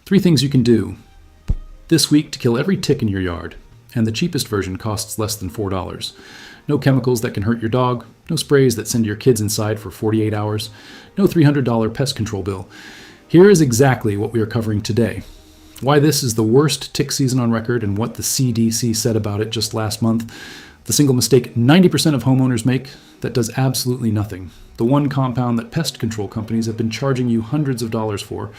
3 things you can do this week to kill every tick in your yard, and the cheapest version costs less than $4. No chemicals that can hurt your dog, no sprays that send your kids inside for 48 hours, no $300 pest control bill. Here is exactly what we are covering today. Why this is the worst tick season on record and what the CDC said about it just last month. The single mistake 90% of homeowners make that does absolutely nothing. The one compound that pest control companies have been charging you hundreds of dollars for,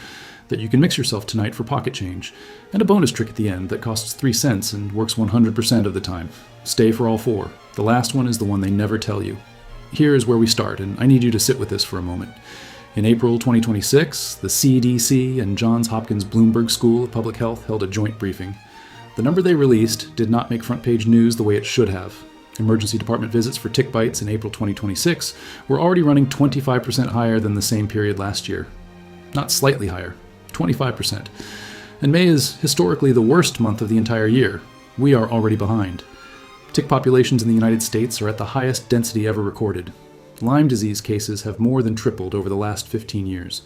that you can mix yourself tonight for pocket change, and a bonus trick at the end that costs 3 cents and works 100% of the time. Stay for all 4. The last one is the one they never tell you. Here is where we start, and I need you to sit with this for a moment. In April 2026, the CDC and Johns Hopkins Bloomberg School of Public Health held a joint briefing. The number they released did not make front page news the way it should have. Emergency department visits for tick bites in April 2026 were already running 25% higher than the same period last year. Not slightly higher, 25%. And May is historically the worst month of the entire year. We are already behind. Tick populations in the United States are at the highest density ever recorded. Lyme disease cases have more than tripled over the last 15 years.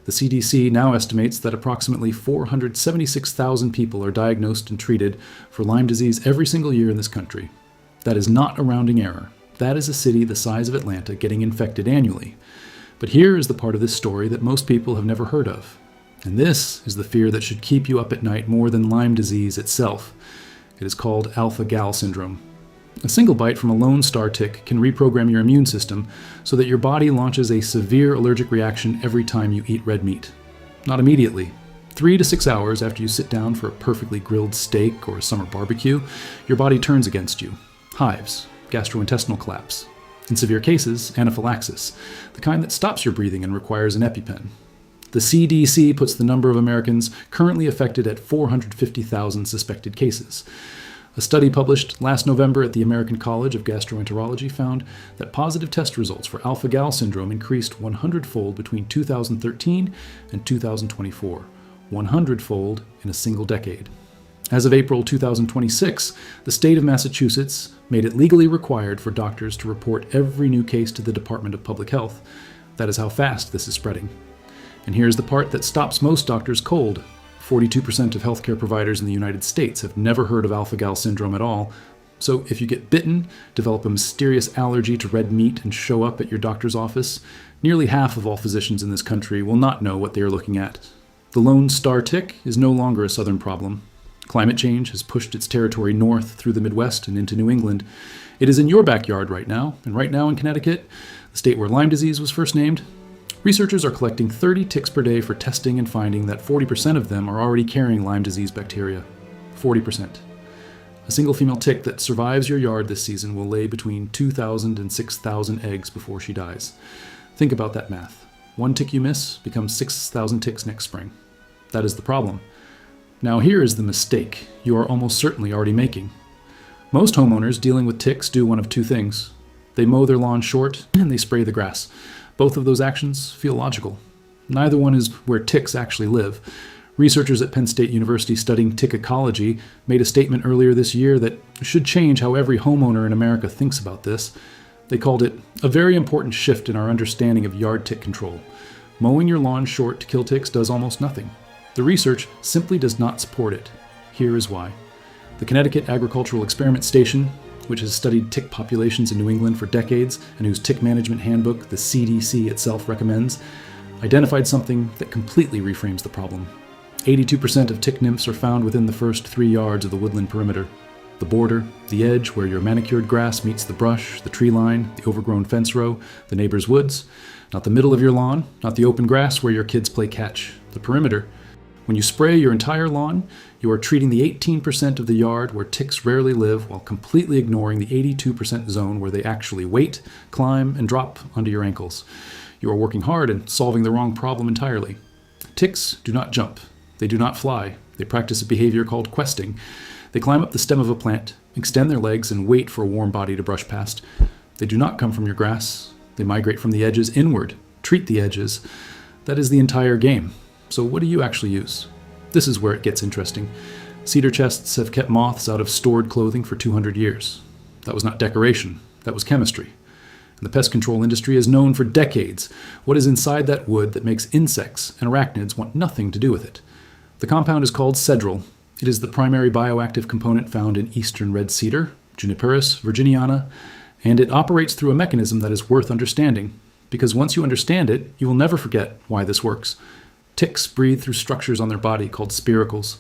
The CDC now estimates that approximately 476,000 people are diagnosed and treated for Lyme disease every single year in this country. That is not a rounding error. That is a city the size of Atlanta getting infected annually. But here is the part of this story that most people have never heard of. And this is the fear that should keep you up at night more than Lyme disease itself. It is called alpha-gal syndrome. A single bite from a lone star tick can reprogram your immune system so that your body launches a severe allergic reaction every time you eat red meat. Not immediately. 3 to 6 hours after you sit down for a perfectly grilled steak or a summer barbecue, your body turns against you. Hives, gastrointestinal collapse. In severe cases, anaphylaxis, the kind that stops your breathing and requires an EpiPen. The CDC puts the number of Americans currently affected at 450,000 suspected cases. A study published last November at the American College of Gastroenterology found that positive test results for alpha-gal syndrome increased 100-fold between 2013 and 2024, 100-fold in a single decade. As of April 2026, the state of Massachusetts made it legally required for doctors to report every new case to the Department of Public Health. That is how fast this is spreading. And here's the part that stops most doctors cold. 42% of healthcare providers in the United States have never heard of alpha-gal syndrome at all. So if you get bitten, develop a mysterious allergy to red meat, and show up at your doctor's office, nearly half of all physicians in this country will not know what they are looking at. The lone star tick is no longer a southern problem. Climate change has pushed its territory north through the Midwest and into New England. It is in your backyard right now, and right now in Connecticut, the state where Lyme disease was first named, researchers are collecting 30 ticks per day for testing and finding that 40% of them are already carrying Lyme disease bacteria. 40%. A single female tick that survives your yard this season will lay between 2,000 and 6,000 eggs before she dies. Think about that math. 1 tick you miss becomes 6,000 ticks next spring. That is the problem. Now here is the mistake you are almost certainly already making. Most homeowners dealing with ticks do one of 2 things. They mow their lawn short and they spray the grass. Both of those actions feel logical. Neither one is where ticks actually live. Researchers at Penn State University studying tick ecology made a statement earlier this year that should change how every homeowner in America thinks about this. They called it a very important shift in our understanding of yard tick control. Mowing your lawn short to kill ticks does almost nothing. The research simply does not support it. Here is why. The Connecticut Agricultural Experiment Station, which has studied tick populations in New England for decades and whose tick management handbook the CDC itself recommends, identified something that completely reframes the problem. 82% of tick nymphs are found within the first 3 yards of the woodland perimeter. The border, the edge where your manicured grass meets the brush, the tree line, the overgrown fence row, the neighbor's woods. Not the middle of your lawn, not the open grass where your kids play catch. The perimeter. When you spray your entire lawn, you are treating the 18% of the yard where ticks rarely live while completely ignoring the 82% zone where they actually wait, climb, and drop onto your ankles. You are working hard and solving the wrong problem entirely. Ticks do not jump. They do not fly. They practice a behavior called questing. They climb up the stem of a plant, extend their legs, and wait for a warm body to brush past. They do not come from your grass. They migrate from the edges inward, treat the edges. That is the entire game. So what do you actually use? This is where it gets interesting. Cedar chests have kept moths out of stored clothing for 200 years. That was not decoration. That was chemistry. And the pest control industry has known for decades what is inside that wood that makes insects and arachnids want nothing to do with it. The compound is called cedral. It is the primary bioactive component found in eastern red cedar, Juniperus virginiana, and it operates through a mechanism that is worth understanding, because once you understand it, you will never forget why this works. Ticks breathe through structures on their body called spiracles,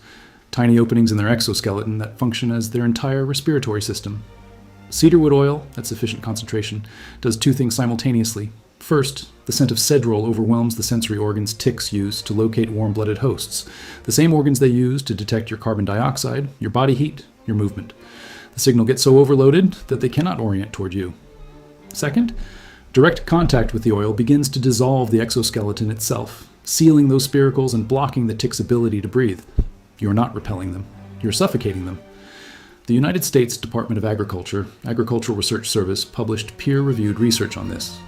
tiny openings in their exoskeleton that function as their entire respiratory system. Cedarwood oil, at sufficient concentration, does two things simultaneously. First, the scent of cedral overwhelms the sensory organs ticks use to locate warm-blooded hosts, the same organs they use to detect your carbon dioxide, your body heat, your movement. The signal gets so overloaded that they cannot orient toward you. Second, direct contact with the oil begins to dissolve the exoskeleton itself, sealing those spiracles and blocking the tick's ability to breathe. You're not repelling them. You're suffocating them. The United States Department of Agriculture, Agricultural Research Service, published peer-reviewed research on this.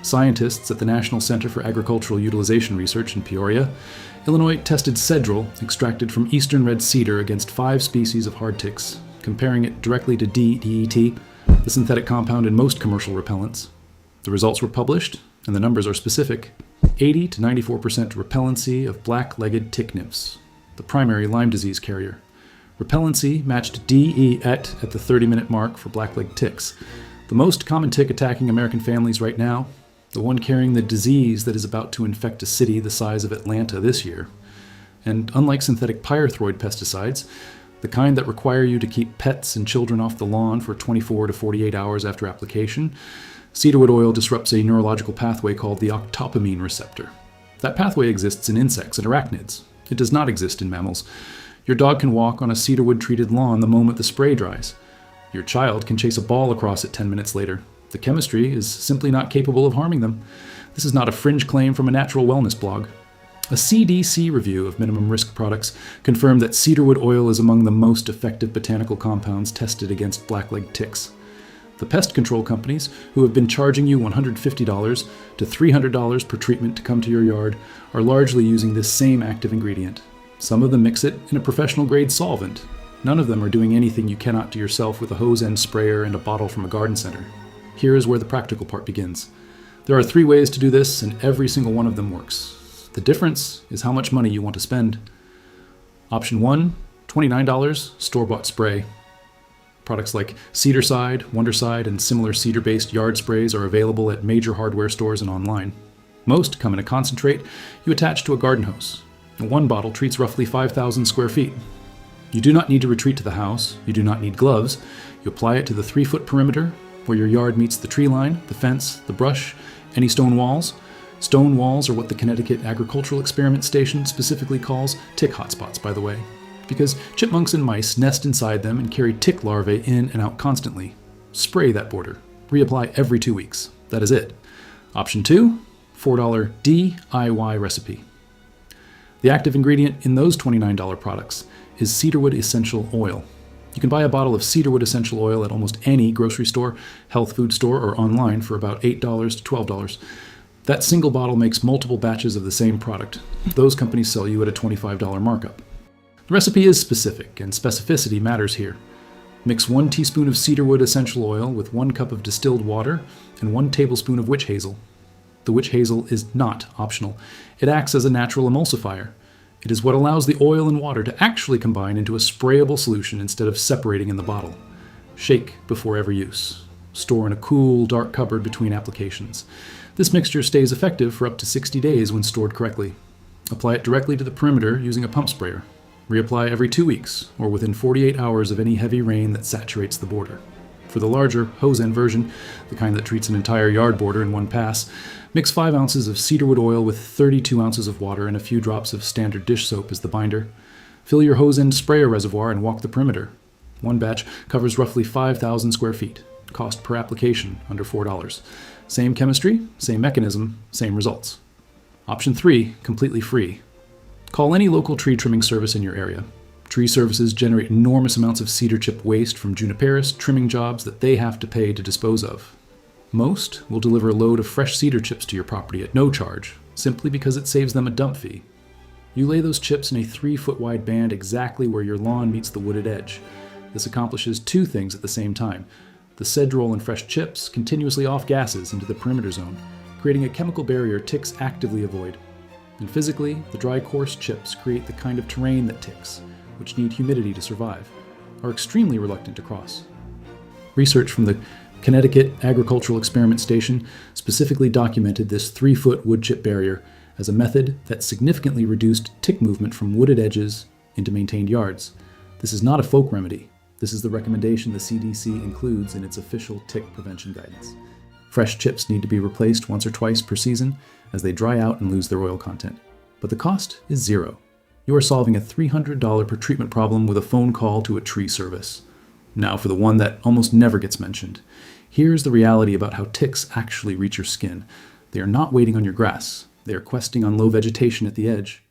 Scientists at the National Center for Agricultural Utilization Research in Peoria, Illinois, tested cedral extracted from eastern red cedar against 5 species of hard ticks, comparing it directly to DEET, the synthetic compound in most commercial repellents. The results were published, and the numbers are specific: 80 to 94% repellency of black-legged tick nymphs, the primary Lyme disease carrier. Repellency matched DEET at the 30-minute mark for black-legged ticks, the most common tick attacking American families right now, the one carrying the disease that is about to infect a city the size of Atlanta this year. And unlike synthetic pyrethroid pesticides, the kind that require you to keep pets and children off the lawn for 24 to 48 hours after application, cedarwood oil disrupts a neurological pathway called the octopamine receptor. That pathway exists in insects and arachnids. It does not exist in mammals. Your dog can walk on a cedarwood-treated lawn the moment the spray dries. Your child can chase a ball across it 10 minutes later. The chemistry is simply not capable of harming them. This is not a fringe claim from a natural wellness blog. A CDC review of minimum risk products confirmed that cedarwood oil is among the most effective botanical compounds tested against black-legged ticks. The pest control companies, who have been charging you $150 to $300 per treatment to come to your yard, are largely using this same active ingredient. Some of them mix it in a professional-grade solvent. None of them are doing anything you cannot do yourself with a hose-end sprayer and a bottle from a garden center. Here is where the practical part begins. There are 3 ways to do this, and every single one of them works. The difference is how much money you want to spend. Option 1, $29, store-bought spray. Products like Cedarcide, Wondercide, and similar cedar-based yard sprays are available at major hardware stores and online. Most come in a concentrate you attach to a garden hose. One bottle treats roughly 5,000 square feet. You do not need to retreat to the house. You do not need gloves. You apply it to the 3-foot perimeter, where your yard meets the tree line, the fence, the brush, any stone walls. Stone walls are what the Connecticut Agricultural Experiment Station specifically calls tick hotspots, by the way, because chipmunks and mice nest inside them and carry tick larvae in and out constantly. Spray that border. Reapply every 2 weeks. That is it. Option 2, $4 DIY recipe. The active ingredient in those $29 products is cedarwood essential oil. You can buy a bottle of cedarwood essential oil at almost any grocery store, health food store, or online for about $8 to $12. That single bottle makes multiple batches of the same product. Those companies sell you at a $25 markup. The recipe is specific, and specificity matters here. Mix 1 teaspoon of cedarwood essential oil with 1 cup of distilled water and 1 tablespoon of witch hazel. The witch hazel is not optional. It acts as a natural emulsifier. It is what allows the oil and water to actually combine into a sprayable solution instead of separating in the bottle. Shake before every use. Store in a cool, dark cupboard between applications. This mixture stays effective for up to 60 days when stored correctly. Apply it directly to the perimeter using a pump sprayer. Reapply every 2 weeks, or within 48 hours of any heavy rain that saturates the border. For the larger, hose-end version, the kind that treats an entire yard border in one pass, mix 5 ounces of cedarwood oil with 32 ounces of water and a few drops of standard dish soap as the binder. Fill your hose-end sprayer reservoir and walk the perimeter. One batch covers roughly 5,000 square feet. Cost per application, under $4. Same chemistry, same mechanism, same results. Option 3, completely free. Call any local tree trimming service in your area. Tree services generate enormous amounts of cedar chip waste from Juniperus trimming jobs that they have to pay to dispose of. Most will deliver a load of fresh cedar chips to your property at no charge, simply because it saves them a dump fee. You lay those chips in a 3-foot wide band exactly where your lawn meets the wooded edge. This accomplishes 2 things at the same time. The cedral and fresh chips continuously off gases into the perimeter zone, creating a chemical barrier ticks actively avoid. And physically, the dry, coarse chips create the kind of terrain that ticks, which need humidity to survive, are extremely reluctant to cross. Research from the Connecticut Agricultural Experiment Station specifically documented this 3-foot wood chip barrier as a method that significantly reduced tick movement from wooded edges into maintained yards. This is not a folk remedy. This is the recommendation the CDC includes in its official tick prevention guidance. Fresh chips need to be replaced once or twice per season as they dry out and lose their oil content. But the cost is zero. You are solving a $300 per treatment problem with a phone call to a tree service. Now for the one that almost never gets mentioned. Here's the reality about how ticks actually reach your skin. They are not waiting on your grass. They are questing on low vegetation at the edge.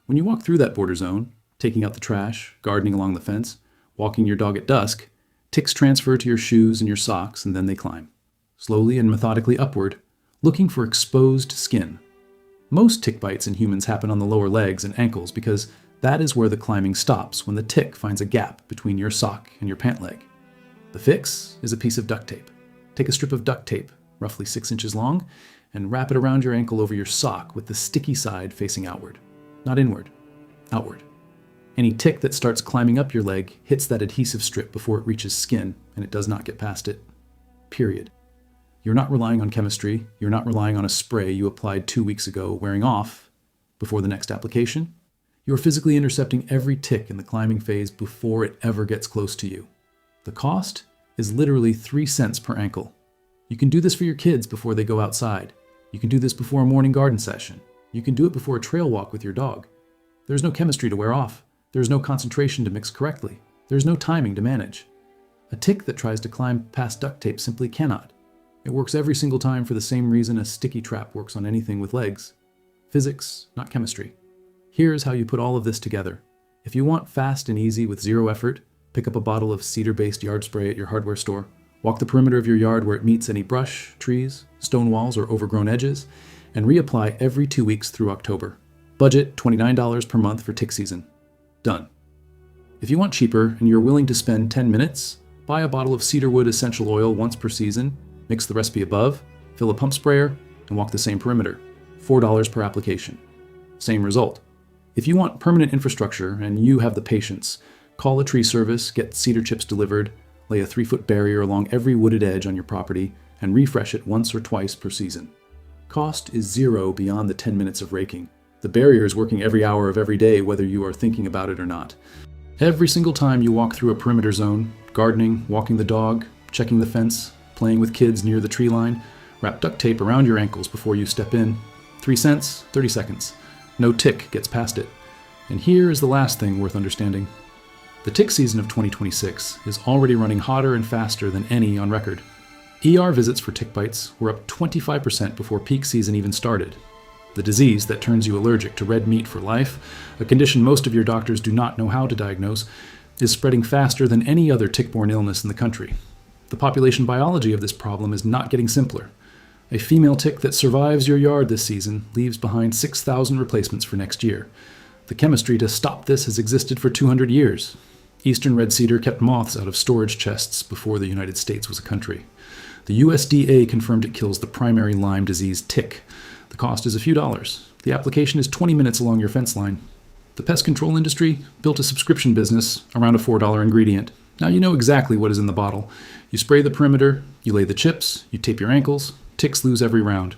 When you walk through that border zone, taking out the trash, gardening along the fence, walking your dog at dusk, ticks transfer to your shoes and your socks, and then they climb, slowly and methodically upward, looking for exposed skin. Most tick bites in humans happen on the lower legs and ankles because that is where the climbing stops when the tick finds a gap between your sock and your pant leg. The fix is a piece of duct tape. Take a strip of duct tape, roughly 6 inches long, and wrap it around your ankle over your sock with the sticky side facing outward. Not inward, outward. Any tick that starts climbing up your leg hits that adhesive strip before it reaches skin, and it does not get past it. Period. You're not relying on chemistry. You're not relying on a spray you applied 2 weeks ago wearing off before the next application. You're physically intercepting every tick in the climbing phase before it ever gets close to you. The cost is literally 3 cents per ankle. You can do this for your kids before they go outside. You can do this before a morning garden session. You can do it before a trail walk with your dog. There's no chemistry to wear off. There's no concentration to mix correctly. There's no timing to manage. A tick that tries to climb past duct tape simply cannot. It works every single time for the same reason a sticky trap works on anything with legs. Physics, not chemistry. Here's how you put all of this together. If you want fast and easy with zero effort, pick up a bottle of Cedar-based yard spray at your hardware store. Walk the perimeter of your yard where it meets any brush, trees, stone walls, or overgrown edges, and reapply every 2 weeks through October. Budget $29 per month for tick season. Done. If you want cheaper and you're willing to spend 10 minutes, buy a bottle of cedarwood essential oil once per season, mix the recipe above, fill a pump sprayer, and walk the same perimeter. $4 per application. Same result. If you want permanent infrastructure and you have the patience, call a tree service, get cedar chips delivered, lay a 3-foot barrier along every wooded edge on your property, and refresh it once or twice per season. Cost is zero beyond the 10 minutes of raking. The barrier is working every hour of every day whether you are thinking about it or not. Every single time you walk through a perimeter zone, gardening, walking the dog, checking the fence, playing with kids near the tree line, wrap duct tape around your ankles before you step in. 3 cents, 30 seconds. No tick gets past it. And here is the last thing worth understanding. The tick season of 2026 is already running hotter and faster than any on record. ER visits for tick bites were up 25% before peak season even started. The disease that turns you allergic to red meat for life, a condition most of your doctors do not know how to diagnose, is spreading faster than any other tick-borne illness in the country. The population biology of this problem is not getting simpler. A female tick that survives your yard this season leaves behind 6,000 replacements for next year. The chemistry to stop this has existed for 200 years. Eastern red cedar kept moths out of storage chests before the United States was a country. The USDA confirmed it kills the primary Lyme disease tick. The cost is a few dollars. The application is 20 minutes along your fence line. The pest control industry built a subscription business around a $4 ingredient. Now you know exactly what is in the bottle. You spray the perimeter, you lay the chips, you tape your ankles, ticks lose every round.